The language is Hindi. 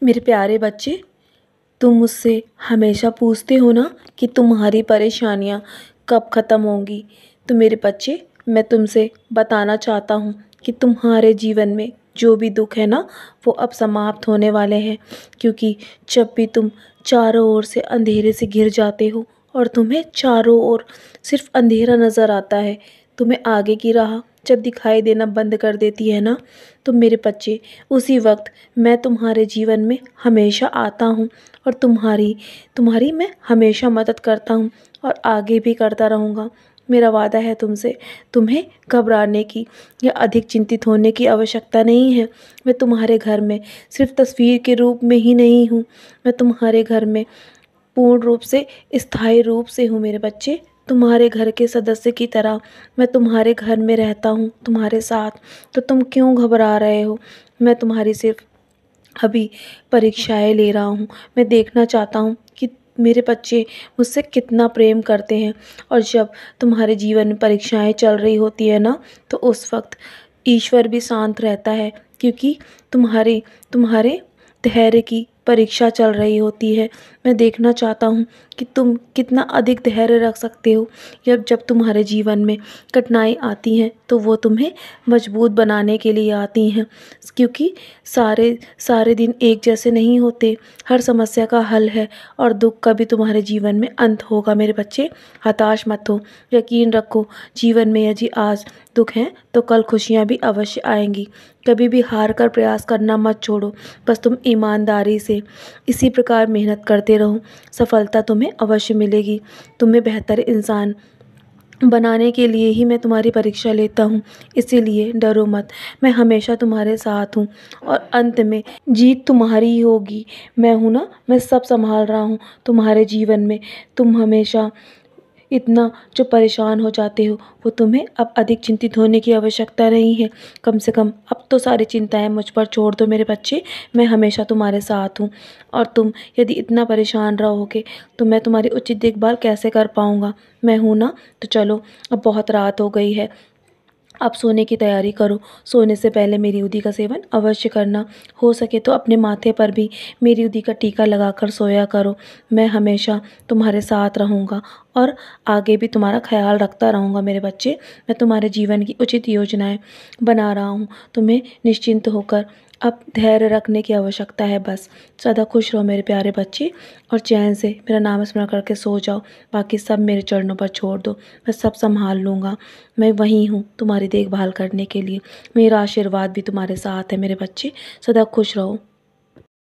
मेरे प्यारे बच्चे, तुम मुझसे हमेशा पूछते हो ना कि तुम्हारी परेशानियाँ कब ख़त्म होंगी। तो मेरे बच्चे, मैं तुमसे बताना चाहता हूँ कि तुम्हारे जीवन में जो भी दुख है ना, वो अब समाप्त होने वाले हैं। क्योंकि जब भी तुम चारों ओर से अंधेरे से घिर जाते हो और तुम्हें चारों ओर सिर्फ अंधेरा नज़र आता है, तुम्हें आगे की राह जब दिखाई देना बंद कर देती है ना, तो मेरे बच्चे, उसी वक्त मैं तुम्हारे जीवन में हमेशा आता हूँ और तुम्हारी मैं हमेशा मदद करता हूँ और आगे भी करता रहूँगा। मेरा वादा है तुमसे, तुम्हें घबराने की या अधिक चिंतित होने की आवश्यकता नहीं है। मैं तुम्हारे घर में सिर्फ तस्वीर के रूप में ही नहीं हूँ, मैं तुम्हारे घर में पूर्ण रूप से स्थायी रूप से हूँ। मेरे बच्चे, तुम्हारे घर के सदस्य की तरह मैं तुम्हारे घर में रहता हूँ, तुम्हारे साथ। तो तुम क्यों घबरा रहे हो? मैं तुम्हारी सिर्फ अभी परीक्षाएं ले रहा हूँ। मैं देखना चाहता हूँ कि मेरे बच्चे मुझसे कितना प्रेम करते हैं। और जब तुम्हारे जीवन में परीक्षाएं चल रही होती है ना, तो उस वक्त ईश्वर भी शांत रहता है, क्योंकि तुम्हारे धैर्य की परीक्षा चल रही होती है। मैं देखना चाहता हूँ कि तुम कितना अधिक धैर्य रख सकते हो। जब तुम्हारे जीवन में कठिनाई आती हैं, तो वो तुम्हें मजबूत बनाने के लिए आती हैं। क्योंकि सारे सारे दिन एक जैसे नहीं होते, हर समस्या का हल है और दुख का भी तुम्हारे जीवन में अंत होगा। मेरे बच्चे, हताश मत हो, यकीन रखो, जीवन में यदि आज दुख हैं तो कल खुशियाँ भी अवश्य आएंगी। कभी भी हार कर प्रयास करना मत छोड़ो, बस तुम ईमानदारी से इसी प्रकार मेहनत करते रहो, सफलता तुम्हें अवश्य मिलेगी। तुम्हें बेहतर इंसान बनाने के लिए ही मैं तुम्हारी परीक्षा लेता हूँ, इसीलिए डरो मत। मैं हमेशा तुम्हारे साथ हूँ और अंत में जीत तुम्हारी ही होगी। मैं हूँ ना, मैं सब संभाल रहा हूँ तुम्हारे जीवन में। तुम हमेशा इतना जो परेशान हो जाते हो, वो तुम्हें अब अधिक चिंतित होने की आवश्यकता नहीं है। कम से कम अब तो सारी चिंताएं मुझ पर छोड़ दो मेरे बच्चे। मैं हमेशा तुम्हारे साथ हूँ और तुम यदि इतना परेशान रहोगे तो मैं तुम्हारी उचित देखभाल कैसे कर पाऊँगा? मैं हूँ ना। तो चलो, अब बहुत रात हो गई है, आप सोने की तैयारी करो। सोने से पहले मेरी उदी का सेवन अवश्य करना। हो सके तो अपने माथे पर भी मेरी उदी का टीका लगाकर सोया करो। मैं हमेशा तुम्हारे साथ रहूँगा और आगे भी तुम्हारा ख्याल रखता रहूँगा मेरे बच्चे। मैं तुम्हारे जीवन की उचित योजनाएं बना रहा हूँ। तुम्हें निश्चिंत होकर अब धैर्य रखने की आवश्यकता है बस। सदा खुश रहो मेरे प्यारे बच्चे और चैन से मेरा नाम स्मरण करके सो जाओ। बाकी सब मेरे चरणों पर छोड़ दो, मैं सब संभाल लूँगा। मैं वहीं हूँ तुम्हारी देखभाल करने के लिए। मेरा आशीर्वाद भी तुम्हारे साथ है मेरे बच्चे। सदा खुश रहो।